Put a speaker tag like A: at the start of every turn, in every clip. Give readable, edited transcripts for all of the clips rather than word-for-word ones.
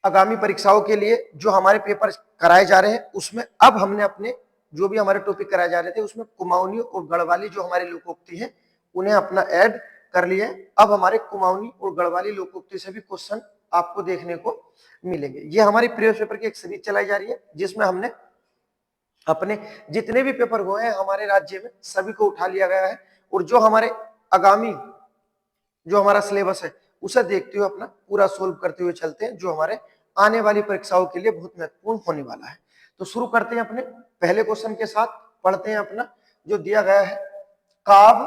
A: आगामी परीक्षाओं के लिए जो हमारे पेपर कराए जा रहे हैं उसमें अब हमने अपने जो भी हमारे टॉपिक कराए जा रहे थे उसमें कुमाऊनी और गढ़वाली जो हमारी लोकोक्ति है उन्हें अपना ऐड कर लिया है। अब हमारे कुमाऊनी और गढ़वाली लोकोक्ति से भी क्वेश्चन आपको देखने को मिलेंगे। ये हमारी प्रीवियस पेपर की एक सीरीज चलाई जा रही है जिसमें हमने अपने जितने भी पेपर हुए हैं हमारे राज्य में सभी को उठा लिया गया है और जो हमारे आगामी जो हमारा सिलेबस है उसे देखते हुए अपना पूरा सोल्व करते हुए चलते हैं जो हमारे आने वाली परीक्षाओं के लिए बहुत महत्वपूर्ण होने वाला है। तो शुरू करते हैं अपने पहले क्वेश्चन के साथ, पढ़ते हैं अपना जो दिया गया है। काव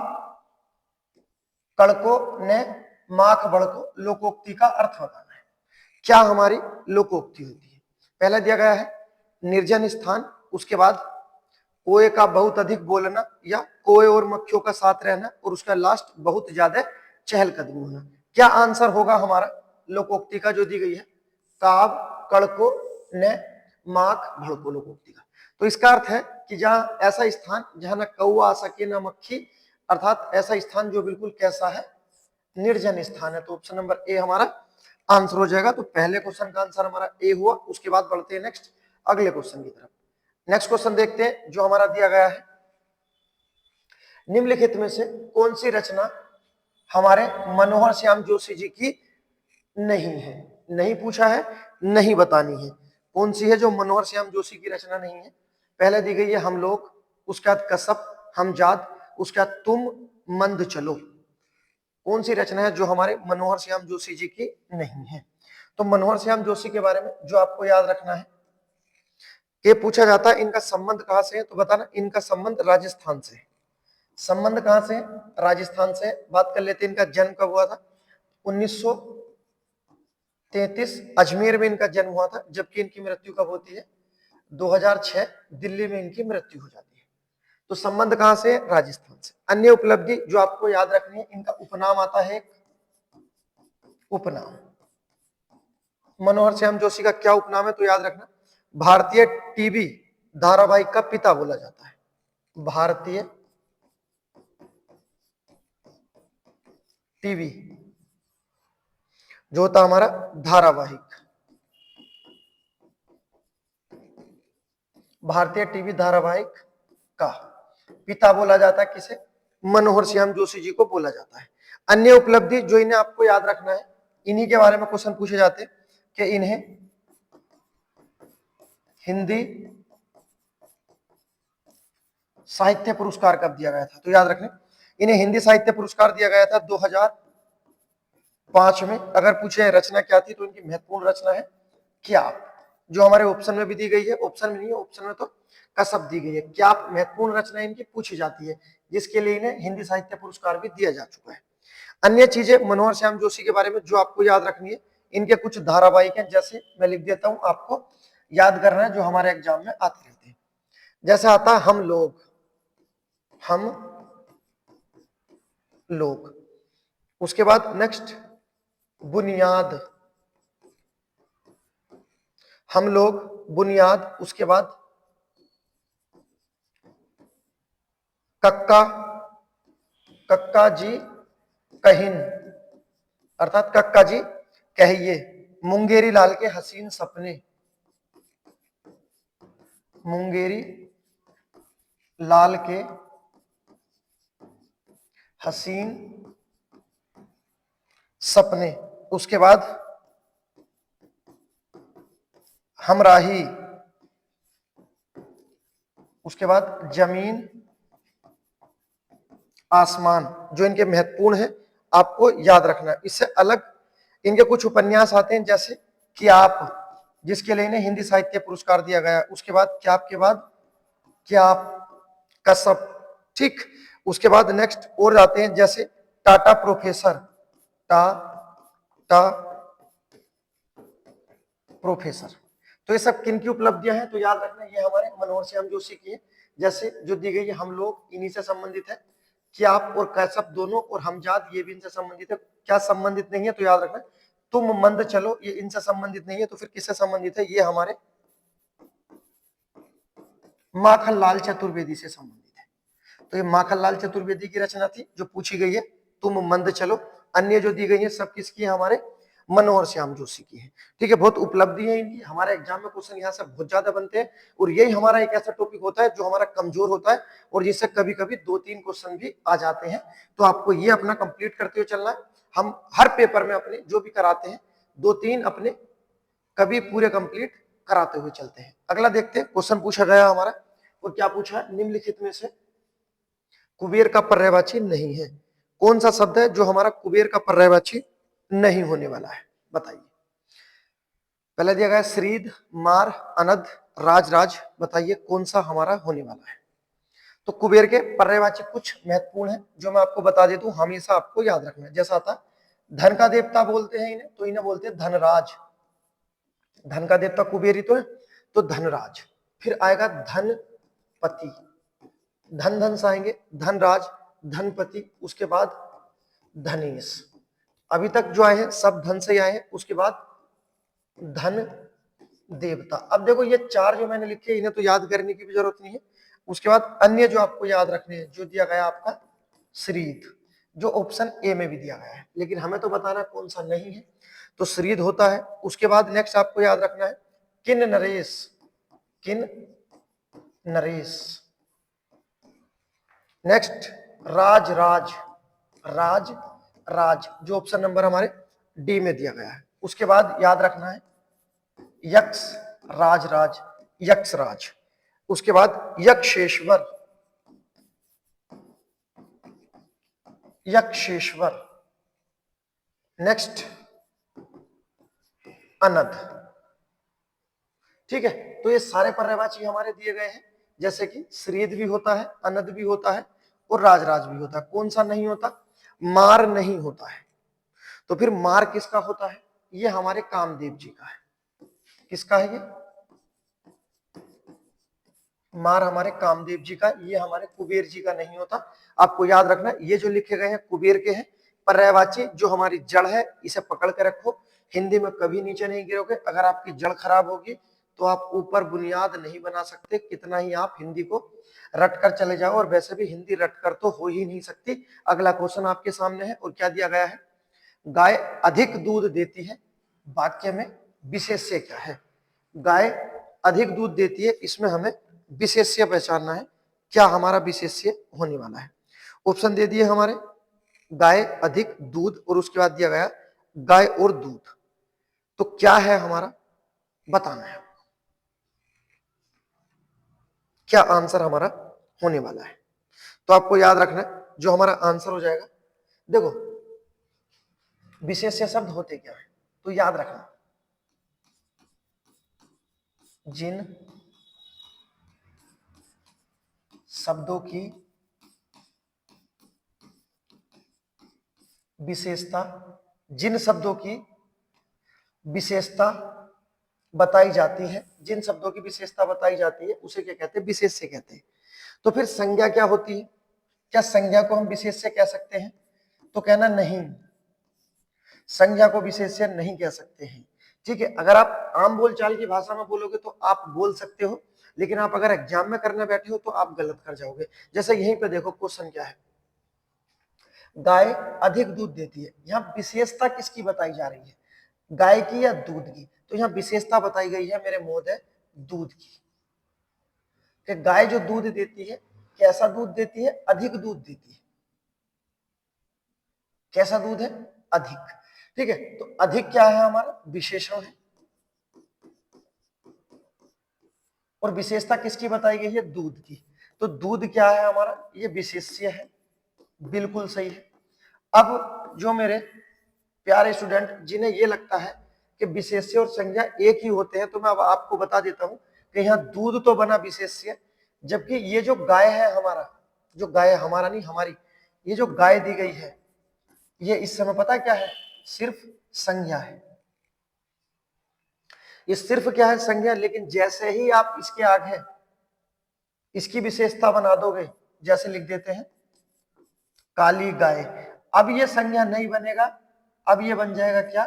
A: कड़को ने माख बड़को लोकोक्ति का अर्थ बताना है। क्या हमारी लोकोक्ति होती है? पहला दिया गया है निर्जन स्थान, उसके बाद कोए का बहुत अधिक बोलना या कोए और मक्खियों का साथ रहना और उसका लास्ट बहुत ज्यादा चहलकदमी होना। क्या आंसर होगा हमारा लोकोक्ति का जो दी गई है? काव कड़को ने माख भड़को लोकोक्ति का। तो इसका अर्थ है कि जहां ऐसा स्थान जहां ना कौवा आ सके ना मक्खी, अर्थात ऐसा स्थान जो बिल्कुल कैसा है? निर्जन स्थान है। तो ऑप्शन नंबर ए हमारा आंसर हो जाएगा। तो पहले क्वेश्चन का आंसर हमारा ए हुआ। उसके बाद बढ़ते हैं नेक्स्ट अगले क्वेश्चन की तरफ। नेक्स्ट क्वेश्चन देखते हैं जो हमारा दिया गया है। निम्नलिखित में से कौन सी रचना हमारे मनोहर श्याम जोशी जी की नहीं है? नहीं पूछा है, नहीं बतानी है। कौन सी है जो मनोहर श्याम जोशी की रचना नहीं है? पहले दी गई है हम लोग, उसके बाद कसब, हमजाद, उसके बाद तुम मंद चलो। कौन सी रचना है जो हमारे मनोहर श्याम जोशी जी की नहीं है? तो मनोहर श्याम जोशी के बारे में जो आपको याद रखना है, ये पूछा जाता है इनका संबंध कहां से है, तो बताना इनका संबंध राजस्थान से है। संबंध कहां से? राजस्थान से। बात कर लेते हैं इनका जन्म कब हुआ था? 1933 अजमेर में इनका जन्म हुआ था, जबकि इनकी मृत्यु कब होती है? 2006 दिल्ली में इनकी मृत्यु हो जाती है। तो संबंध कहां से? राजस्थान से। अन्य उपलब्धि जो आपको याद रखनी है, इनका उपनाम आता है एक उपनाम। मनोहर श्याम जोशी का क्या उपनाम है? तो याद रखना भारतीय टीवी धारावाहिक का पिता बोला जाता है। भारतीय टीवी जो होता हमारा धारावाहिक, भारतीय टीवी धारावाहिक का पिता बोला जाता है किसे? मनोहर श्याम जोशी जी को बोला जाता है। अन्य उपलब्धि जो इन्हें आपको याद रखना है, इन्हीं के बारे में क्वेश्चन पूछे जाते हैं कि इन्हें हिंदी साहित्य पुरस्कार कब दिया गया था? तो याद रखना इन्हें हिंदी साहित्य पुरस्कार दिया गया था 2005 में। अगर पूछे रचना क्या थी, तो इनकी महत्वपूर्ण रचना है क्या, जो हमारे ऑप्शन में भी दी गई है। ऑप्शन में नहीं है, ऑप्शन में तो कसब दी गई है। क्या महत्वपूर्ण रचना इनकी पूछी जाती है, जिसके लिए इन्हें हिंदी साहित्य पुरस्कार भी दिया जा चुका है। अन्य चीजें मनोहर श्याम जोशी के बारे में जो आपको याद रखनी है, इनके कुछ धारावाहिक हैं, जैसे मैं लिख देता हूं, आपको याद करना है, जो हमारे एग्जाम में आते रहते हैं। जैसे आता है हम लोग, हम लोग, उसके बाद नेक्स्ट बुनियाद, हम लोग बुनियाद, उसके बाद कक्का, कक्का जी कहिन, अर्थात कक्का जी कहिए, मुंगेरी लाल के हसीन सपने, मुंगेरी लाल के हसीन सपने, उसके बाद हमराही, उसके बाद जमीन आसमान, जो इनके महत्वपूर्ण है, आपको याद रखना है। इससे अलग इनके कुछ उपन्यास आते हैं, जैसे कि आप, जिसके लिए इन्हें हिंदी साहित्य पुरस्कार दिया गया। उसके बाद क्या, आपके बाद क्या आप, कसब, ठीक। उसके बाद नेक्स्ट और जाते हैं, जैसे टाटा प्रोफेसर, टाटा प्रोफेसर। तो ये सब किन की उपलब्धियां हैं? तो याद रखना ये हमारे मनोहर श्याम जोशी की है। जैसे जो दी गई है हम लोग, इन्हीं से संबंधित है। क्या आप और कैसब दोनों, और हमजाद ये भी इनसे संबंधित है। क्या संबंधित नहीं है? तो याद रखना तुम मंद चलो, ये इनसे संबंधित नहीं है। तो फिर किससे संबंधित है? ये हमारे माखनलाल चतुर्वेदी से संबंधित है। तो ये माखनलाल चतुर्वेदी की रचना थी जो पूछी गई है, तुम मंद चलो। अन्य जो दी गई है सब किसकी है? हमारे मनोहर श्याम जोशी की है। ठीक है, बहुत उपलब्धि है इनकी। हमारे एग्जाम में क्वेश्चन यहाँ से बहुत ज्यादा बनते हैं और यही हमारा एक ऐसा टॉपिक होता है जो हमारा कमजोर होता है और जिससे कभी कभी 2-3 क्वेश्चन भी आ जाते हैं। तो आपको ये अपना कंप्लीट करते हुए चलना है। हम हर पेपर में अपने जो भी कराते हैं 2-3 अपने कभी पूरे कंप्लीट कराते हुए चलते हैं। अगला देखते हैं, क्वेश्चन पूछा गया हमारा और क्या पूछा है, निम्नलिखित में से कुबेर का पर्यायवाची नहीं है। कौन सा शब्द है जो हमारा कुबेर का पर्यायवाची नहीं होने वाला है, बताइए। पहले दिया गया श्रीद, मार, अनद, राज राज, बताइए कौन सा हमारा होने वाला है। तो कुबेर के पर्यायवाची कुछ महत्वपूर्ण है जो मैं आपको बता देता हूं, हमेशा आपको याद रखना है। जैसा था धन का देवता बोलते हैं इन्हें, तो इन्हें बोलते हैं धनराज। धन का देवता कुबेर ही तो धनराज। फिर आएगा धनपति, धन धन से आएंगे धनराज, धनपति, उसके बाद धनेश। अभी तक जो आए हैं सब धन से ही आए हैं। उसके बाद धन देवता। अब देखो ये 4 जो मैंने लिखे इन्हें तो याद करने की भी जरूरत नहीं है। उसके बाद अन्य जो आपको याद रखने हैं, जो दिया गया आपका श्रीद, जो ऑप्शन ए में भी दिया गया है, लेकिन हमें तो बताना कौन सा नहीं है, तो श्रीद होता है। उसके बाद नेक्स्ट आपको याद रखना है किन नरेश, किन नरेश। नेक्स्ट राज राज, राज राज, जो ऑप्शन नंबर हमारे डी में दिया गया है। उसके बाद याद रखना है यक्ष राज राज, यक्ष राज। उसके बाद यक्षेश्वर, यक्षेश्वर। नेक्स्ट अनद। ठीक है, तो ये सारे पर्यायवाची हमारे दिए गए हैं, जैसे कि श्रीद भी होता है, अनद भी होता है और राजराज भी होता है। कौन सा नहीं होता, मार नहीं होता है। तो फिर मार किसका होता है, ये हमारे कामदेव जी का है। किसका है ये, मार हमारे कामदेव जी का, ये हमारे कुबेर जी का नहीं होता। आपको याद रखना ये जो लिखे गए हैं कुबेर के हैं। पर्यायवाची जो हमारी जड़ है इसे पकड़ के रखो, हिंदी में कभी नीचे नहीं गिरोगे। अगर आपकी जड़ खराब होगी तो आप ऊपर बुनियाद नहीं बना सकते, कितना ही आप हिंदी को रट कर चले जाओ, और वैसे भी हिंदी रट कर तो हो ही नहीं सकती। अगला क्वेश्चन आपके सामने है और क्या दिया गया है, गाय अधिक दूध देती है, वाक्य में विशेष्य क्या है। गाय अधिक दूध देती है, इसमें हमें विशेष्य पहचानना है, क्या हमारा विशेष्य होने वाला है। ऑप्शन दे दिए हमारे गाय अधिक दूध और उसके बाद दिया गया गाय और दूध, तो क्या है हमारा बताना है, क्या आंसर हमारा होने वाला है। तो आपको याद रखना है जो हमारा आंसर हो जाएगा, देखो विशेष्य शब्द होते क्या है, तो याद रखना जिन शब्दों की विशेषता, जिन शब्दों की विशेषता बताई जाती है, जिन शब्दों की विशेषता बताई जाती है उसे क्या कहते हैं, विशेष्य कहते हैं। तो फिर संज्ञा क्या होती है, क्या संज्ञा को हम विशेष्य कह सकते हैं, तो कहना नहीं, संज्ञा को विशेष्य नहीं कह सकते हैं। ठीक है, अगर आप आम बोलचाल की भाषा में बोलोगे तो आप बोल सकते हो, लेकिन आप अगर एग्जाम में करने बैठे हो तो आप गलत कर जाओगे। जैसे यहीं पे देखो क्वेश्चन क्या है, गाय अधिक दूध देती है, यहाँ विशेषता किसकी बताई जा रही है, गाय की या दूध की, तो यहाँ विशेषता बताई गई है मेरे मोहदय दूध की, कि गाय जो दूध देती है कैसा दूध देती है, अधिक दूध देती है। कैसा दूध है, अधिक। ठीक है, तो अधिक क्या है हमारा विशेषण है, और विशेषता किसकी बताई गई है, दूध की, तो दूध क्या है हमारा, ये विशेष्य है, बिल्कुल सही है। अब जो मेरे प्यारे स्टूडेंट जिन्हें ये लगता है कि विशेष्य और संज्ञा एक ही होते हैं, तो मैं अब आपको बता देता हूं कि यहाँ दूध तो बना विशेष्य, जबकि ये जो गाय है हमारा, जो गाय हमारा नहीं हमारी, ये जो गाय दी गई है ये इस समय पता क्या है, सिर्फ संज्ञा है। ये सिर्फ क्या है, संज्ञा। लेकिन जैसे ही आप इसके आगे इसकी विशेषता बना दोगे, जैसे लिख देते हैं काली गाय, अब ये संज्ञा नहीं बनेगा, अब ये बन जाएगा क्या,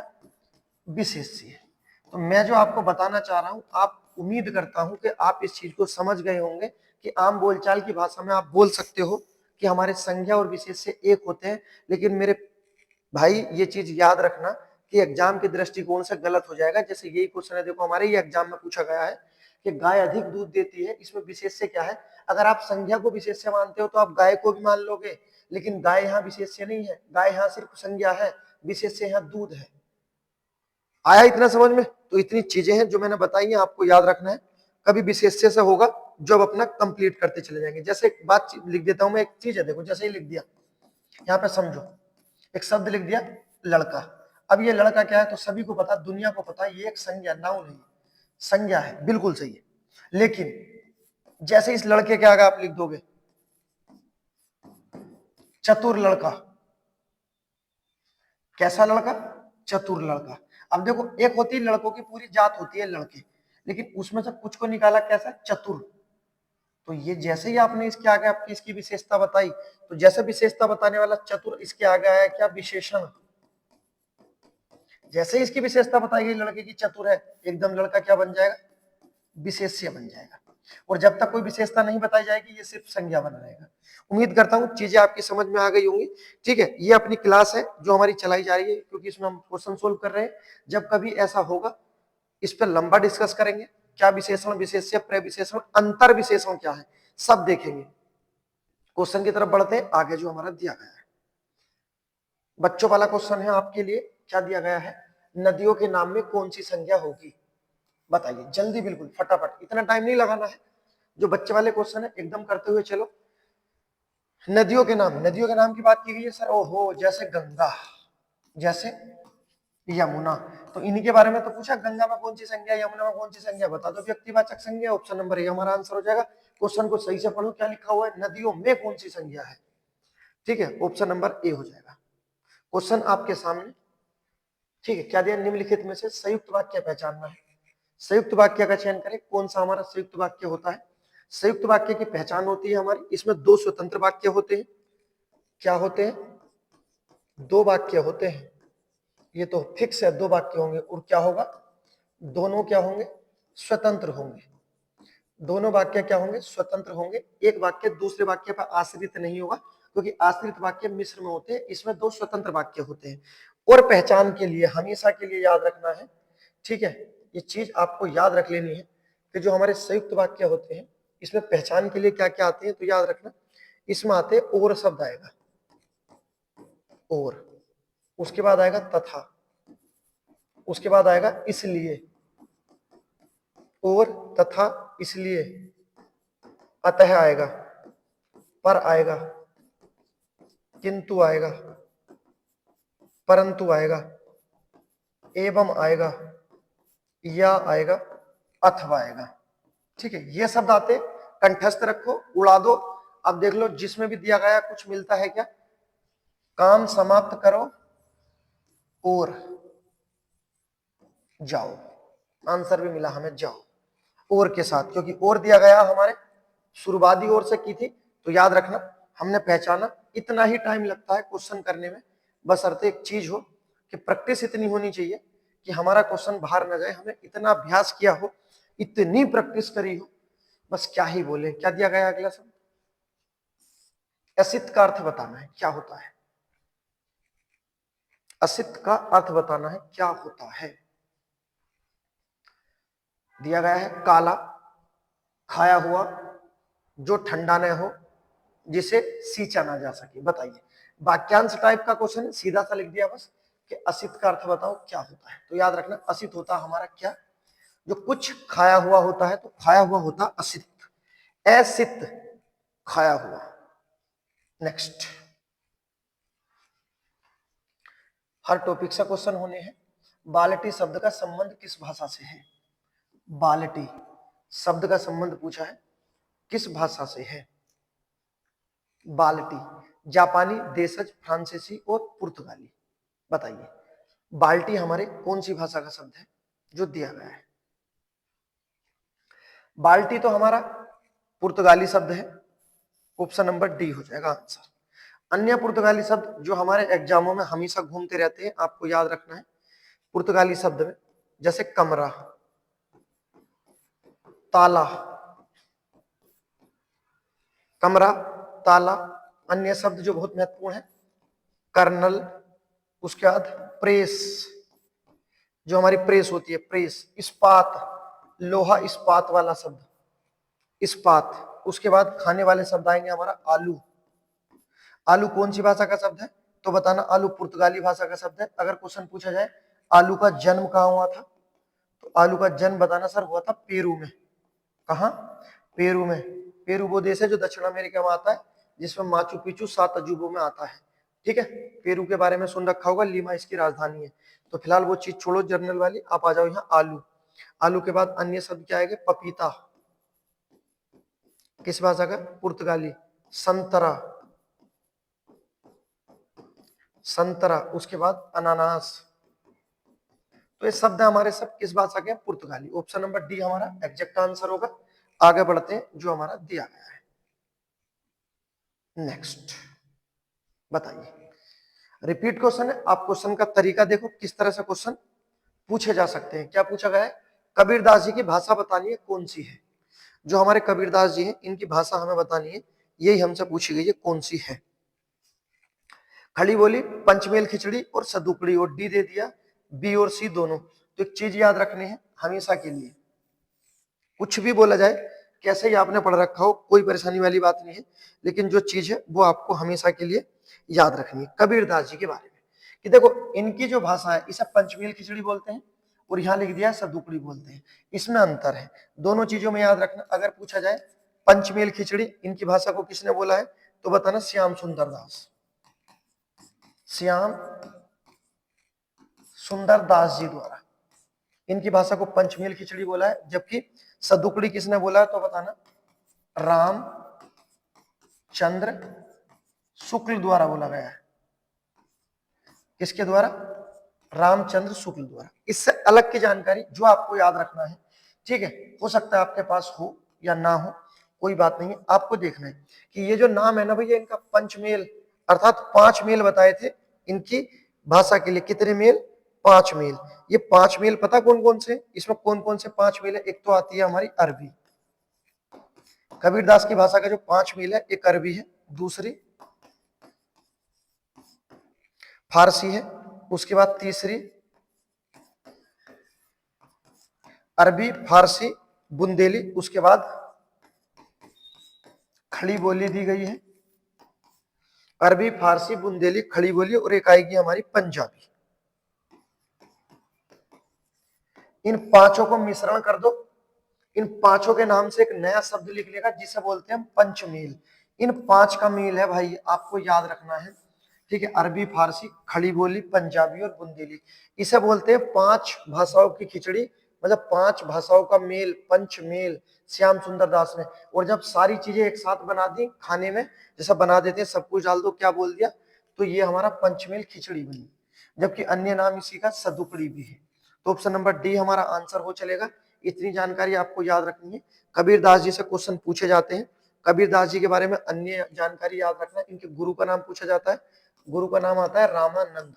A: विशेष्य। तो मैं जो आपको बताना चाह रहा हूं, आप उम्मीद करता हूं कि आप इस चीज को समझ गए होंगे कि आम बोलचाल की भाषा में आप बोल सकते हो कि हमारे संज्ञा और विशेष्य एक होते हैं, लेकिन मेरे भाई ये चीज याद रखना कि एग्जाम के दृष्टिकोण से गलत हो जाएगा। जैसे यही क्वेश्चन है, देखो हमारे ये एग्जाम में पूछा गया है कि गाय अधिक दूध देती है, इसमें विशेष्य क्या है। अगर आप संज्ञा को विशेष्य मानते हो तो आप गाय को भी मान लोगे, लेकिन गाय यहाँ विशेष्य नहीं है, गाय यहाँ सिर्फ संज्ञा है, विशेष्य यहाँ दूध है। आया इतना समझ में? तो इतनी चीजें हैं जो मैंने बताई हैं, आपको याद रखना है। कभी विशेष्य से होगा जो अब अपना कंप्लीट करते चले जाएंगे। जैसे एक बात लिख देता हूं मैं, एक चीज है, देखो जैसे ही लिख दिया यहाँ पे, समझो एक शब्द लिख दिया लड़का। अब ये लड़का क्या है, तो सभी को पता, दुनिया को पता, ये एक संज्ञा, नाउन है, संज्ञा है, बिल्कुल सही है। लेकिन जैसे इस लड़के के आगे आप लिख दोगे चतुर लड़का, कैसा लड़का, चतुर लड़का। अब देखो एक होती है लड़कों की पूरी जात होती है लड़के, लेकिन उसमें से कुछ को निकाला कैसा, चतुर। तो ये जैसे ही आपने इसके आगे आपकी इसकी विशेषता बताई, तो जैसे विशेषता बताने वाला चतुर, इसके आगे आया क्या, विशेषण। जैसे ही इसकी विशेषता बताई गई लड़के की चतुर है, एकदम लड़का क्या बन जाएगा, विशेष्य बन जाएगा। और जब तक कोई विशेषता नहीं बताई जाएगी, ये सिर्फ संज्ञा बन रहेगा। उम्मीद करता हूं चीजें आपकी समझ में आ गई होंगी। ठीक है, ये अपनी क्लास है जो हमारी चलाई जा रही है, क्योंकि इसमें हम क्वेश्चन सोल्व कर रहे हैं। जब कभी ऐसा होगा, इस पर लंबा डिस्कस करेंगे, क्या विशेषण, विशेष्य, प्रविशेषण, अंतर विशेषण क्या है, सब देखेंगे। क्वेश्चन की तरफ बढ़ते हैं आगे जो हमारा दिया गया है। बच्चों वाला क्वेश्चन है आपके लिए, क्या दिया गया है, नदियों के नाम में कौन सी संज्ञा होगी, बताइए जल्दी, बिल्कुल फटाफट, इतना टाइम नहीं लगाना है। जो बच्चे वाले क्वेश्चन है एकदम करते हुए चलो। नदियों के नाम, नदियों के नाम की बात की गई है सर, ओहो, जैसे गंगा, जैसे यमुना। तो इन्हीं के बारे में तो पूछा, गंगा में कौन सी संज्ञा, यमुना में कौन सी संज्ञा, बता दो व्यक्तिवाचक संज्ञा। ऑप्शन नंबर ए हमारा आंसर हो जाएगा। क्वेश्चन को सही से पढ़ो, क्या लिखा हुआ है, नदियों में कौन सी संज्ञा है। ठीक है, ऑप्शन नंबर ए हो जाएगा। क्वेश्चन आपके सामने, ठीक है, क्या दिया, निम्नलिखित में से संयुक्त वाक्य पहचानना है। संयुक्त वाक्य का चयन करें, कौन सा हमारा संयुक्त वाक्य होता है। संयुक्त वाक्य की पहचान होती है हमारी, इसमें दो स्वतंत्र वाक्य होते हैं। क्या होते हैं, दो वाक्य होते हैं, ये तो फिक्स है, दो वाक्य होंगे। और क्या होगा, दोनों क्या होंगे, स्वतंत्र होंगे। दोनों वाक्य क्या होंगे, स्वतंत्र होंगे। एक वाक्य दूसरे वाक्य पर आश्रित नहीं होगा, क्योंकि आश्रित वाक्य मिश्र में होते हैं, इसमें दो स्वतंत्र वाक्य होते हैं। और पहचान के लिए हमेशा के लिए याद रखना है, ठीक है, ये चीज आपको याद रख लेनी है कि जो हमारे संयुक्त वाक्य होते हैं, इसमें पहचान के लिए क्या क्या आते हैं, तो याद रखना, इसमें आते हैं और शब्द आएगा, और उसके बाद आएगा तथा, उसके बाद आएगा इसलिए, और तथा इसलिए, अतः आएगा, पर आएगा, किंतु आएगा, परंतु आएगा, एवं आएगा, या आएगा, अथवा आएगा। ठीक है, ये शब्द आते, कंठस्थ रखो, उड़ा दो। अब देख लो जिसमें भी दिया गया कुछ मिलता है क्या, काम समाप्त करो और जाओ, आंसर भी मिला हमें, जाओ और के साथ, क्योंकि और दिया गया हमारे शुरुआती ओर से की थी। तो याद रखना, हमने पहचाना, इतना ही टाइम लगता है क्वेश्चन करने में, बस अर्थ एक चीज हो कि प्रैक्टिस इतनी होनी चाहिए कि हमारा क्वेश्चन बाहर ना जाए। हमें इतना अभ्यास किया हो, इतनी प्रैक्टिस करी हो, बस क्या ही बोले। क्या दिया गया अगला शब्द, असित का अर्थ बताना है, क्या होता है, असित का अर्थ बताना है, क्या होता है। दिया गया है, काला, खाया हुआ, जो ठंडा न हो, जिसे सींचा ना जा सके। बताइए, वाक्यांश टाइप का क्वेश्चन है, सीधा सा लिख दिया बस कि असित का अर्थ बताओ क्या होता है। तो याद रखना, असित होता हमारा क्या, जो कुछ खाया हुआ होता है, तो खाया हुआ होता असित, असित खाया हुआ। नेक्स्ट, हर टॉपिक से क्वेश्चन होने हैं। बाल्टी शब्द का संबंध किस भाषा से है, बाल्टी शब्द का संबंध पूछा है, किस भाषा से है। बाल्टी, जापानी, देशज, फ्रांसीसी और पुर्तगाली। बताइए, बाल्टी हमारे कौन सी भाषा का शब्द है जो दिया गया है। बाल्टी तो हमारा पुर्तगाली शब्द है, ऑप्शन नंबर डी हो जाएगा आंसर। अन्य पुर्तगाली शब्द जो हमारे एग्जामों में हमेशा घूमते रहते हैं, आपको याद रखना है पुर्तगाली शब्द में, जैसे कमरा, ताला, कमरा, ताला। अन्य शब्द जो बहुत महत्वपूर्ण है, कर्नल, उसके बाद प्रेस, जो हमारी प्रेस होती है, प्रेस, इस्पात, लोहा इस्पात वाला शब्द, इस्पात। उसके बाद खाने वाले शब्द आएंगे हमारा आलू। आलू कौन सी भाषा का शब्द है? तो बताना आलू पुर्तगाली भाषा का शब्द है। अगर क्वेश्चन पूछा जाए आलू का जन्म कहाँ हुआ था, तो आलू का जन्म बताना सर हुआ था पेरू में। कहा? पेरू में। पेरू वो देश है जो दक्षिण अमेरिका में आता है, जिसमें माचू पिचू 7 अजूबों में आता है। ठीक है, पेरू के बारे में सुन रखा होगा, लीमा इसकी राजधानी है। तो फिलहाल वो चीज छोड़ो जर्नल वाली, आप आ जाओ यहाँ आलू। आलू के बाद अन्य शब्द क्या आएंगे? पपीता, किस भाषा का? पुर्तगाली। संतरा, संतरा। उसके बाद अनानास। तो ये शब्द हमारे सब किस भाषा के हैं? पुर्तगाली। ऑप्शन नंबर डी हमारा एग्जैक्ट आंसर होगा। आगे बढ़ते हैं, जो हमारा दिया गया है। नेक्स्ट बताइए, रिपीट क्वेश्चन है। आप क्वेश्चन का तरीका देखो, किस तरह से क्वेश्चन पूछे जा सकते हैं। क्या पूछा गया है? कबीरदास जी की भाषा बतानी है, कौन सी है? जो हमारे कबीरदास जी हैं, इनकी भाषा हमें बतानी है, यही हमसे पूछी गई है, कौन सी है? खड़ी बोली, पंचमेल खिचड़ी और सदुकड़ी, और डी दे दिया, बी और सी दोनों। तो एक चीज याद रखनी है हमेशा के लिए, कुछ भी बोला जाए, कैसे ही आपने पढ़ रखा हो, कोई परेशानी वाली बात नहीं है, लेकिन जो चीज है वो आपको हमेशा के लिए याद रखनी है कबीरदास जी के बारे में। कि देखो इनकी जो भाषा है, इसे पंचमेल खिचड़ी बोलते हैं, और यहाँ लिख दिया सदुकड़ी बोलते हैं। इसमें अंतर है, दोनों चीजों में याद रखना। अगर पूछा जाए पंचमेल खिचड़ी इनकी भाषा को किसने बोला है, तो बताना श्याम सुंदर दास, श्याम सुंदर दास जी द्वारा इनकी भाषा को पंचमेल खिचड़ी बोला है। जबकि सदुकड़ी किसने बोला है, तो बताना राम चंद्र शुक्ल द्वारा बोला गया है। किसके द्वारा? रामचंद्र शुक्ल द्वारा। इससे अलग की जानकारी जो आपको याद रखना है, ठीक है, हो सकता है आपके पास हो या ना हो, कोई बात नहीं है, आपको देखना है कि ये जो नाम है ना भैया, इनका पंचमेल अर्थात 5 मेल बताए थे इनकी भाषा के लिए। कितने मेल? 5 मेल। ये 5 मेल पता कौन कौन से? इसमें कौन कौन से 5 मेल है? एक तो आती है हमारी अरबी, कबीरदास की भाषा का जो 5 मेल है, एक अरबी है, दूसरी फारसी है, उसके बाद तीसरी अरबी फारसी बुंदेली, उसके बाद खड़ी बोली दी गई है, अरबी फारसी बुंदेली खड़ी बोली, और एक आएगी हमारी पंजाबी। इन पांचों को मिश्रण कर दो, इन पांचों के नाम से एक नया शब्द लिख लेगा जिसे बोलते हैं पंचमेल। इन 5 का मेल है भाई, आपको याद रखना है, ठीक है, अरबी फारसी खड़ी बोली पंजाबी और बुंदेली। इसे बोलते हैं 5 भाषाओं की खिचड़ी, मतलब 5 भाषाओं का मेल, पंचमेल श्याम सुंदर दास ने। और जब सारी चीजें एक साथ बना दी खाने में, जैसा बना देते हैं सब कुछ डाल दो, क्या बोल दिया, तो ये हमारा पंचमेल खिचड़ी बनी। जबकि अन्य नाम इसी का सदुकड़ी भी है। तो ऑप्शन नंबर डी हमारा आंसर हो चलेगा। इतनी जानकारी आपको याद रखनी है। कबीरदास जी से क्वेश्चन पूछे जाते हैं, कबीरदास जी के बारे में अन्य जानकारी याद रखना। इनके गुरु का नाम पूछा जाता है, गुरु का नाम आता है रामानंद,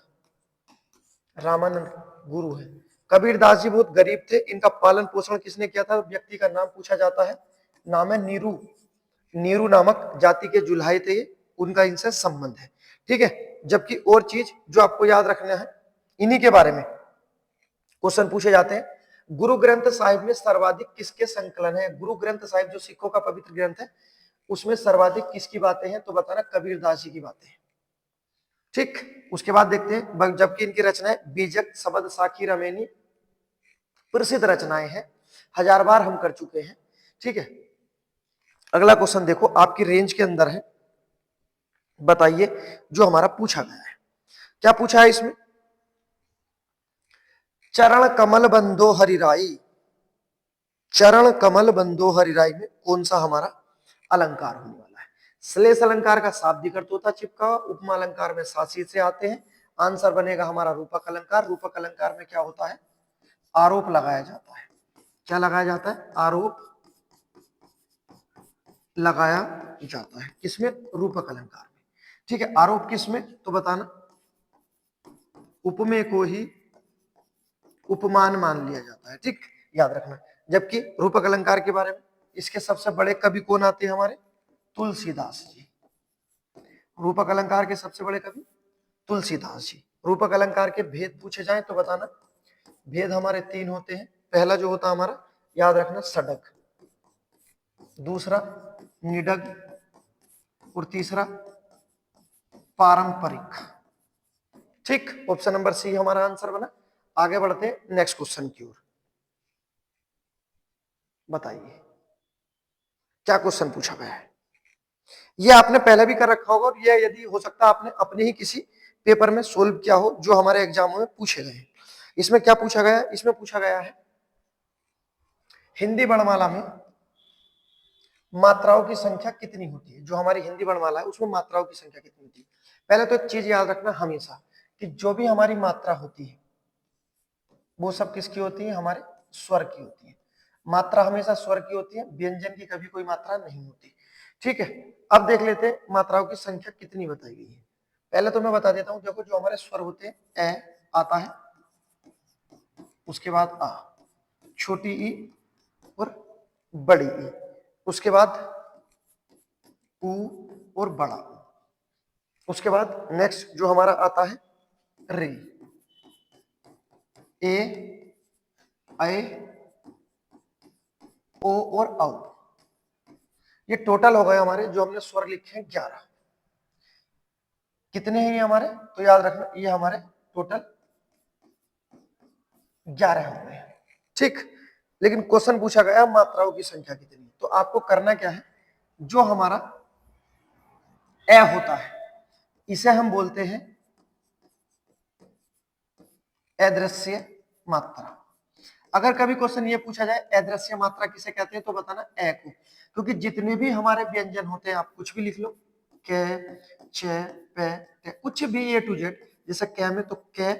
A: रामानंद गुरु है। कबीरदास जी बहुत गरीब थे, इनका पालन पोषण किसने किया था? व्यक्ति का नाम पूछा जाता है, नाम है नीरू, नीरू नामक जाति के जुल्हाई थे, उनका इनसे संबंध है, ठीक है। जबकि और चीज जो आपको याद रखना है, इन्हीं के बारे में क्वेश्चन पूछे जाते हैं। गुरु ग्रंथ साहिब में सर्वाधिक किसके संकलन है? गुरु ग्रंथ साहिब जो सिखों का पवित्र ग्रंथ है, उसमें सर्वाधिक किसकी बातें हैं? तो बताना कबीरदास जी की बातें हैं, ठीक। उसके बाद देखते हैं, जबकि इनकी रचनाएं बीजक शबद साखी रमेनी प्रसिद्ध रचनाएं हैं, 1000 बार हम कर चुके हैं, ठीक है। अगला क्वेश्चन देखो, आपकी रेंज के अंदर है, बताइए जो हमारा पूछा गया है। क्या पूछा है इसमें? चरण कमल बंदो हरिराई, चरण कमल बंदो हरिराई में कौन सा हमारा अलंकार होने वाला है? श्लेष अलंकार का शाब्दिक अर्थ होता चिपका, उपमा अलंकार में सासी से आते हैं। आंसर बनेगा हमारा रूपक अलंकार। रूपक अलंकार में क्या होता है? आरोप लगाया जाता है। क्या लगाया जाता है? आरोप लगाया जाता है। किसमें? रूपक अलंकार में, ठीक है। आरोप किसमें? तो बताना उपमेय को ही उपमान मान लिया जाता है, ठीक, याद रखना। जबकि रूपक अलंकार के बारे में, इसके सबसे बड़े कवि कौन आते हैं हमारे? तुलसीदास जी। रूपक अलंकार के सबसे बड़े कवि तुलसीदास जी। रूपक अलंकार के भेद पूछे जाए तो बताना भेद हमारे 3 होते हैं। पहला जो होता है हमारा, याद रखना, सडक, दूसरा निडग, और तीसरा पारंपरिक। ठीक, ऑप्शन नंबर सी हमारा आंसर बना। आगे बढ़ते नेक्स्ट क्वेश्चन की ओर। बताइए क्या क्वेश्चन पूछा गया है। ये आपने पहले भी कर रखा होगा, और ये यदि हो सकता है आपने अपने ही किसी पेपर में सोल्व किया हो जो हमारे एग्जामों में पूछे गए हैं। इसमें क्या पूछा गया है, इसमें पूछा गया है हिंदी वर्णमाला में मात्राओं की संख्या कितनी होती है। जो हमारी हिंदी वर्णमाला है उसमें मात्राओं की संख्या कितनी होती है। पहले तो एक चीज याद रखना हमेशा कि जो भी हमारी मात्रा होती है वो सब किसकी होती है, हमारे स्वर की होती है। मात्रा हमेशा स्वर की होती है, व्यंजन की कभी कोई मात्रा नहीं होती। ठीक है, अब देख लेते हैं मात्राओं की संख्या कितनी बताई गई है। पहले तो मैं बता देता हूं, देखो जो हमारे स्वर होते हैं, ए आता है, उसके बाद आ, छोटी ई और बड़ी ई, उसके बाद ऊ और बड़ा ऊ, उसके बाद नेक्स्ट जो हमारा आता है री, ए, ऐ, ओ और औ। ये टोटल हो गए हमारे जो हमने स्वर लिखे हैं 11। कितने हैं ये हमारे, तो याद रखना ये हमारे टोटल 11 हो गए। ठीक, लेकिन क्वेश्चन पूछा गया मात्राओं की संख्या कितनी है। तो आपको करना क्या है, जो हमारा ए होता है इसे हम बोलते हैं अदृश्य मात्रा। अगर कभी क्वेश्चन ये पूछा जाए अदृश्य मात्रा किसे कहते हैं, तो बताना ए को। क्योंकि जितने भी हमारे व्यंजन होते हैं, आप कुछ भी लिख लो, क, च, प, ट, कुछ भी ए टू जेड, जैसे क में तो क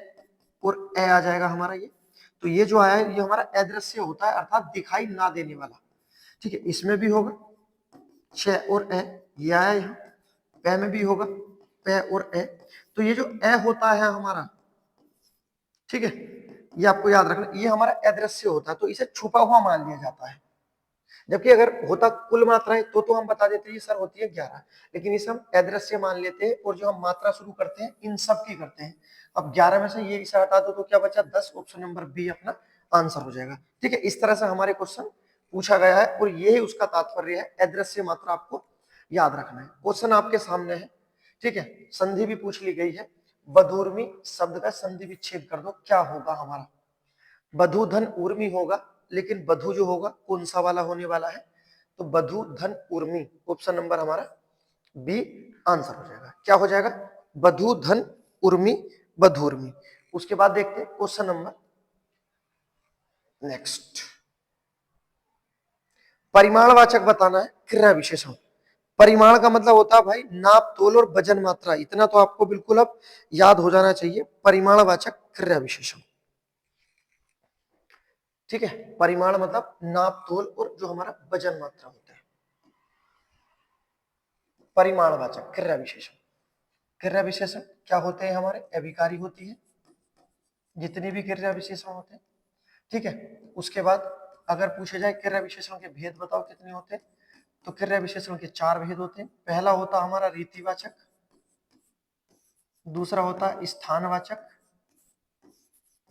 A: और ए आ जाएगा हमारा ये। तो ये जो आया है ये हमारा अदृश्य होता है, अर्थात दिखाई ना देने वाला। ठीक है, इसमें भी होगा छ और ए, ये आया यहाँ, प में भी होगा प और ए। तो ये जो ए होता है हमारा, ठीक है, ये आपको याद रखना, ये हमारा अदृश्य होता है, तो इसे छुपा हुआ मान लिया जाता है। जबकि अगर होता कुल मात्राएं तो हम बता देते हैं सर होती है 11, लेकिन इसे हम अदृश्य मान लेते हैं, और जो हम मात्रा शुरू करते हैं इन सब की करते हैं। अब 11 में से ये इसे हटा दो तो क्या बचा 10, ऑप्शन नंबर बी अपना आंसर हो जाएगा। ठीक है, इस तरह से हमारे क्वेश्चन पूछा गया है, और यही उसका तात्पर्य है, अदृश्य मात्रा आपको याद रखना है। क्वेश्चन आपके सामने है, ठीक है, संधि भी पूछ ली गई है। बधूर्मी शब्द का संधि विच्छेद कर दो, क्या होगा हमारा, बधु धन उर्मी होगा, लेकिन बधु जो होगा कौन सा वाला होने वाला है, तो बधु धन उर्मी, ऑप्शन नंबर हमारा बी आंसर हो जाएगा। क्या हो जाएगा, बधु धन उर्मी बधुर्मी। उसके बाद देखते हैं क्वेश्चन नंबर नेक्स्ट, परिमाणवाचक बताना है क्रिया विशेषण। परिमाण का मतलब होता है भाई नाप तोल और वजन मात्रा, इतना तो आपको बिल्कुल अब याद हो जाना चाहिए, परिमाणवाचक क्रिया विशेषण। ठीक है, परिमाण मतलब नाप तोल और जो हमारा वजन मात्रा होता है। परिमाणवाचक क्रिया विशेषण, क्रिया विशेषण क्या होते हैं हमारे, अभिकारी होती है जितने भी क्रिया विशेषण होते हैं। ठीक है, उसके बाद अगर पूछे जाए क्रिया विशेषण के भेद बताओ कितने होते हैं, तो क्रिया विशेषण के 4 भेद होते हैं। पहला होता हमारा रीतिवाचक, दूसरा होता है स्थानवाचक,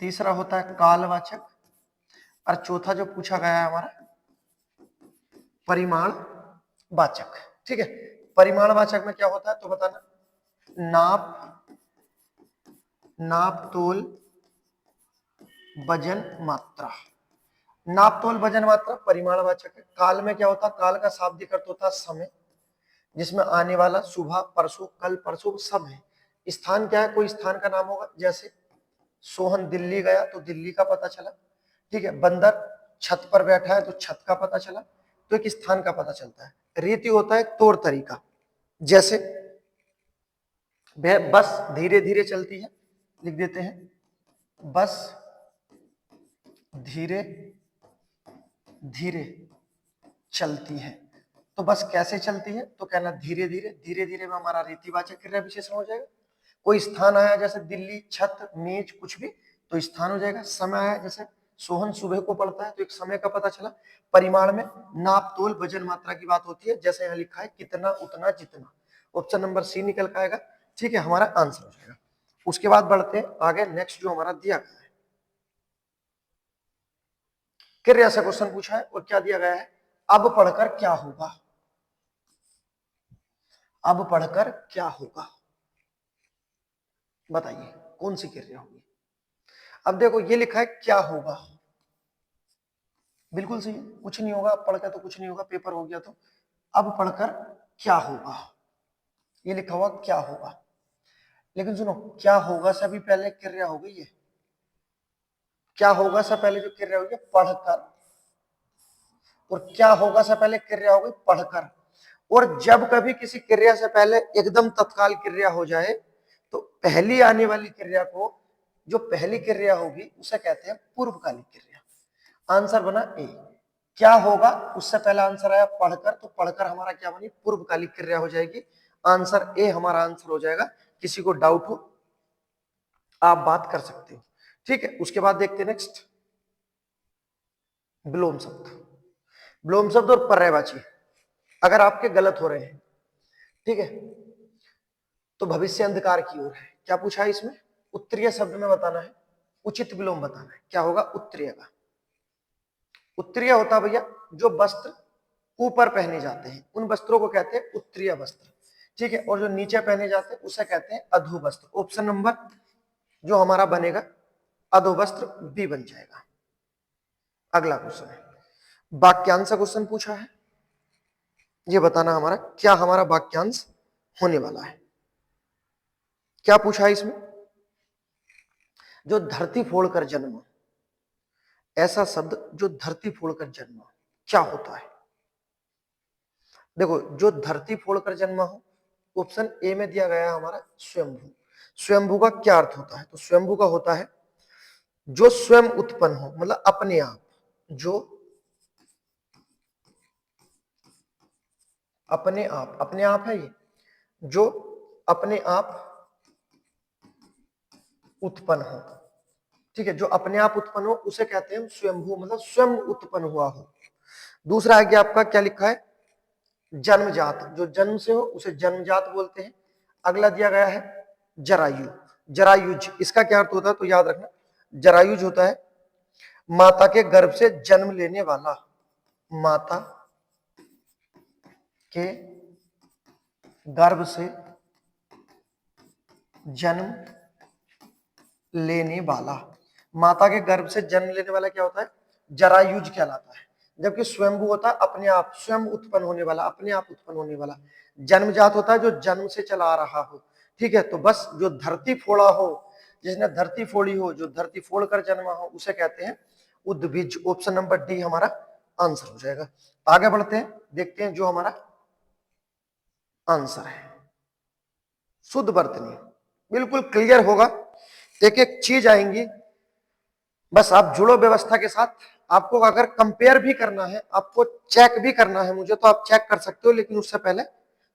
A: तीसरा होता है कालवाचक, और चौथा जो पूछा गया है हमारा परिमाण वाचक। ठीक है, परिमाण वाचक में क्या होता है तो बताना, नाप तोल वजन मात्रा। नाप तोल वजन मात्रा परिमाणवाचक है। काल में क्या होता है, काल का शाब्दिक अर्थ होता है समय, जिसमें आने वाला सुबह परसों कल परसों सब है। स्थान क्या है, कोई स्थान का नाम होगा, जैसे सोहन दिल्ली गया तो दिल्ली का पता चला। ठीक है, बंदर छत पर बैठा है तो छत का पता चला, तो एक स्थान का पता चलता है। रीति होता है तौर तरीका, जैसे बस धीरे धीरे चलती है, लिख देते हैं बस धीरे धीरे चलती है। तो बस कैसे चलती है, तो कहना धीरे धीरे, धीरे धीरे में हमारा रीतिवाचक क्रिया विशेषण हो जाएगा। कोई स्थान आया जैसे दिल्ली, छत, मेज, कुछ भी, तो स्थान हो जाएगा। समय आया जैसे सोहन सुबह को पढ़ता है तो एक समय का पता चला। परिमाण में नाप तोल वजन मात्रा की बात होती है, जैसे यहाँ लिखा है कितना उतना जितना, ऑप्शन नंबर सी निकल का आएगा। ठीक है, हमारा आंसर हो जाएगा। उसके बाद बढ़ते हैं आगे, नेक्स्ट जो हमारा दिया गया है क्रिया से क्वेश्चन पूछा है और क्या दिया गया है, अब पढ़कर क्या होगा, अब पढ़कर क्या होगा, बताइए कौन सी क्रिया होगी। अब देखो ये लिखा है क्या होगा, बिल्कुल सही, कुछ नहीं होगा, पढ़कर तो कुछ नहीं होगा, पेपर हो गया तो अब पढ़कर क्या होगा, ये लिखा हुआ क्या होगा। लेकिन सुनो, क्या होगा से अभी पहले क्रिया हो गई है, क्या होगा से पहले जो क्रिया होगी पढ़कर, और क्या होगा से पहले क्रिया हो गई पढ़कर। और जब कभी किसी क्रिया से पहले एकदम तत्काल क्रिया हो जाए तो पहली आने वाली क्रिया को, जो पहली क्रिया होगी उसे कहते हैं पूर्वकालिक क्रिया। आंसर बना ए, क्या होगा उससे पहला आंसर आया पढ़कर, तो पढ़कर हमारा क्या बनी, पूर्वकालिक क्रिया हो जाएगी। आंसर ए हमारा आंसर हो जाएगा। किसी को डाउट हो आप बात कर सकते हो, ठीक है। उसके बाद देखते हैं नेक्स्ट, विलोम शब्द। विलोम शब्द और पर्यायवाची अगर आपके गलत हो रहे हैं, ठीक है, तो भविष्य अंधकार की ओर है। क्या पूछा है इसमें, उत्तरीय शब्द में बताना है, उचित विलोम बताना है। क्या होगा उत्तरीय का, उत्तरीय होता भैया जो वस्त्र ऊपर पहने जाते हैं उन वस्त्रों को कहते हैं उत्तरीय वस्त्र, ठीक है। और जो नीचे पहने जाते हैं उसे कहते हैं अधो वस्त्र। ऑप्शन नंबर जो हमारा बनेगा अधो वस्त्र बी बन जाएगा। अगला क्वेश्चन है, वाक्यांश क्वेश्चन पूछा है, ये बताना हमारा क्या हमारा वाक्यांश होने वाला है। क्या पूछा है इसमें, जो धरती फोड़कर जन्मा, ऐसा शब्द जो धरती फोड़कर जन्मा क्या होता है। देखो जो धरती फोड़कर जन्मा हो, ऑप्शन ए में दिया गया है हमारा स्वयंभू। स्वयंभू का क्या अर्थ होता है, तो स्वयंभू का होता है जो स्वयं उत्पन्न हो, मतलब अपने आप, जो अपने आप है ये, जो अपने आप उत्पन्न हो, ठीक है। जो अपने आप उत्पन्न हो उसे कहते हैं स्वयंभू, मतलब स्वयं उत्पन्न हुआ हो। दूसरा है कि आपका क्या लिखा है, जन्मजात, जो जन्म से हो उसे जन्मजात बोलते हैं। अगला दिया गया है जरायु, जरायुज, इसका क्या अर्थ होता है तो याद रखना, जरायुज होता है माता के गर्भ से जन्म लेने वाला, माता के गर्भ से जन्म लेने वाला, माता के गर्भ से जन्म लेने वाला क्या होता है, जरायुज कहलाता है। जबकि स्वयंभू होता है अपने आप स्वयं उत्पन्न होने वाला, अपने आप उत्पन्न होने वाला। जन्मजात होता है जो जन्म से चला आ रहा हो, ठीक है। तो बस जो धरती फोड़ा हो, जिसने धरती फोड़ी हो, जो धरती फोड़ कर जन्मा हो उसे कहते हैं उद्भिज। ऑप्शन नंबर डी हमारा आंसर हो जाएगा। आगे बढ़ते हैं, देखते हैं जो हमारा आंसर है शुद्ध वर्तनी, बिल्कुल क्लियर होगा, एक एक चीज आएंगी, बस आप जुड़ो व्यवस्था के साथ। आपको अगर कंपेयर भी करना है, आपको चेक भी करना है मुझे, तो आप चेक कर सकते हो, लेकिन उससे पहले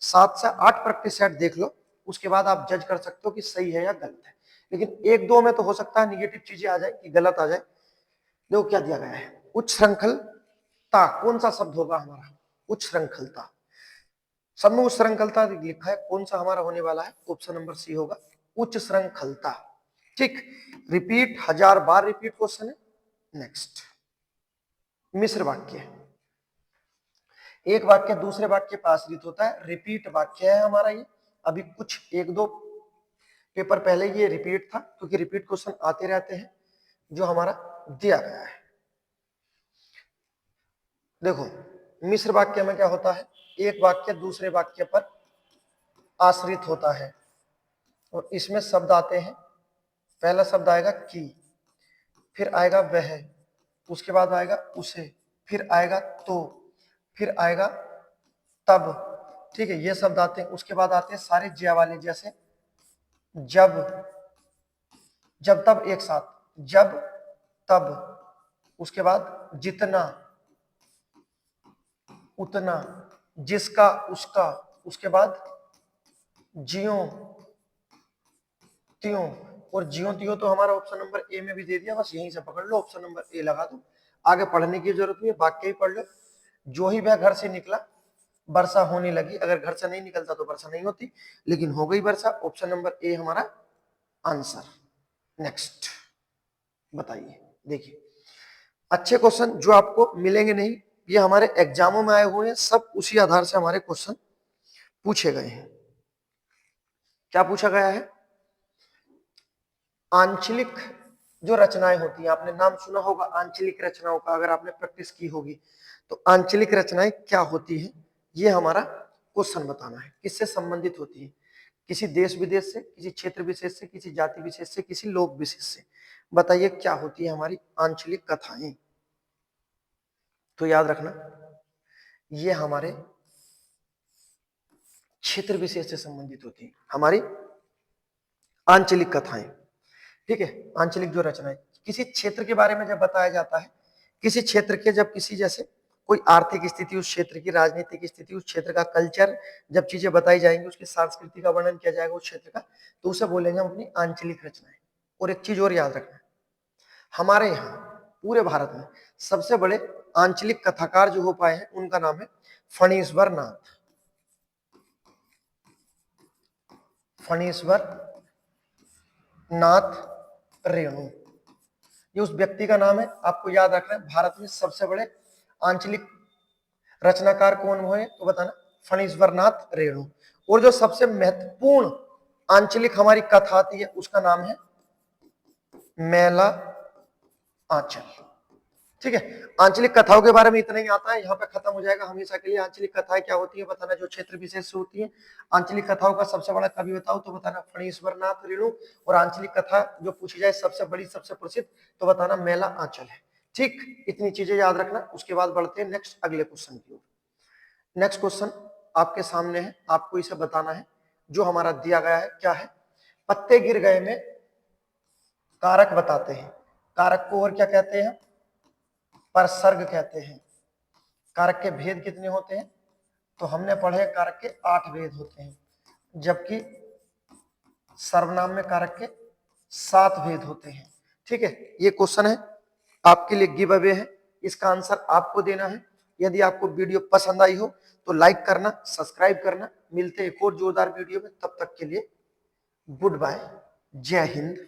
A: 7 से 8 प्रैक्टिस सेट देख लो, उसके बाद आप जज कर सकते हो कि सही है या गलत है। लेकिन एक दो में तो हो सकता है निगेटिव चीजें आ जाए कि गलत आ जाए। देखो क्या दिया गया है, उच्च श्रृंखलता, कौन सा शब्द होगा हमारा, उच्च श्रृंखलता। सब में उच्च श्रृंखलता लिखा है, कौन सा हमारा होने वाला है, ऑप्शन नंबर सी होगा उच्च श्रृंखलता, ठीक। रिपीट 1000 बार रिपीट क्वेश्चन है। नेक्स्ट, मिश्र वाक्य, एक वाक्य दूसरे वाक्य पर आश्रित होता है, रिपीट वाक्य है हमारा ये। अभी कुछ एक दो पेपर पहले ये रिपीट था, क्योंकि रिपीट क्वेश्चन आते रहते हैं जो हमारा दिया गया है। देखो मिश्र वाक्य में क्या होता है, एक वाक्य दूसरे वाक्य पर आश्रित होता है और इसमें शब्द आते हैं। पहला शब्द आएगा की, फिर आएगा वह, उसके बाद आएगा उसे, फिर आएगा तो, फिर आएगा तब, ठीक है। ये शब्द आते हैं। उसके बाद आते हैं सारे ज्या वाले, जैसे जब, जब तब एक साथ, जब तब, उसके बाद जितना, उतना, जिसका उसका, उसके बाद जियो त्यों, और जियो त्यों तो हमारा ऑप्शन नंबर ए में भी दे दिया, बस यहीं से पकड़ लो, ऑप्शन नंबर ए लगा दो, आगे पढ़ने की जरूरत नहीं है, वाक्य ही पढ़ लो। जो ही वह घर से निकला वर्षा होने लगी, अगर घर से नहीं निकलता तो वर्षा नहीं होती, लेकिन हो गई वर्षा। ऑप्शन नंबर ए हमारा आंसर। नेक्स्ट बताइए, देखिए अच्छे क्वेश्चन जो आपको मिलेंगे नहीं, ये हमारे एग्जामों में आए हुए हैं, सब उसी आधार से हमारे क्वेश्चन पूछे गए हैं। क्या पूछा गया है? आंचलिक जो रचनाएं होती हैं, आपने नाम सुना होगा आंचलिक रचनाओं का, अगर आपने प्रैक्टिस की होगी तो आंचलिक रचनाएं क्या होती है, ये हमारा क्वेश्चन बताना है। किससे संबंधित होती है? किसी देश विदेश से, किसी क्षेत्र विशेष से, किसी जाति विशेष से, किसी लोक विशेष से। बताइए क्या होती है हमारी आंचलिक कथाएं? तो याद रखना, ये हमारे क्षेत्र विशेष से संबंधित होती है हमारी आंचलिक कथाएं। ठीक है, आंचलिक जो रचनाएं किसी क्षेत्र के बारे में जब बताया जाता है, किसी क्षेत्र के जब किसी जैसे कोई आर्थिक स्थिति, उस क्षेत्र की राजनीतिक स्थिति, उस क्षेत्र का कल्चर, जब चीजें बताई जाएंगी, उसकी संस्कृति का वर्णन किया जाएगा उस क्षेत्र का, तो उसे बोलेंगे हम अपनी आंचलिक रचनाएं। और एक चीज और याद रखना, हमारे यहाँ पूरे भारत में सबसे बड़े आंचलिक कथाकार जो हो पाए हैं उनका नाम है फणीश्वर नाथ। फणीश्वर नाथ रेणु, ये उस व्यक्ति का नाम है। आपको याद रखना है भारत में सबसे बड़े आंचलिक रचनाकार कौन हुए, तो बताना फणीश्वर नाथ रेणु। और जो सबसे महत्वपूर्ण आंचलिक हमारी कथा आती है उसका नाम है मैला आंचल। ठीक है, आंचलिक कथाओं के बारे में इतना ही आता है, यहाँ पे खत्म हो जाएगा हमेशा के लिए। आंचलिक कथाएं क्या होती है बताना, जो क्षेत्र विशेष से होती है। आंचलिक कथाओं का सबसे बड़ा कवि बताओ तो बताना फणीश्वर नाथ रेणु। और आंचलिक कथा जो पूछी जाए सबसे बड़ी सबसे प्रसिद्ध तो बताना मैला आंचल है। ठीक, इतनी चीजें याद रखना। उसके बाद बढ़ते हैं नेक्स्ट अगले क्वेश्चन की ओर। नेक्स्ट क्वेश्चन आपके सामने है, आपको इसे बताना है। जो हमारा दिया गया है क्या है, पत्ते गिर गए में कारक बताते हैं। कारक को और क्या कहते हैं? परसर्ग कहते हैं। कारक के भेद कितने होते हैं? तो हमने पढ़े कारक के 8 भेद होते हैं, जबकि सर्वनाम में कारक के 7 भेद होते हैं। ठीक है, ये क्वेश्चन है आपके लिए गिव अवे है, इसका आंसर आपको देना है। यदि आपको वीडियो पसंद आई हो तो लाइक करना, सब्सक्राइब करना। मिलते हैं एक और जोरदार वीडियो में, तब तक के लिए गुड बाय, जय हिंद।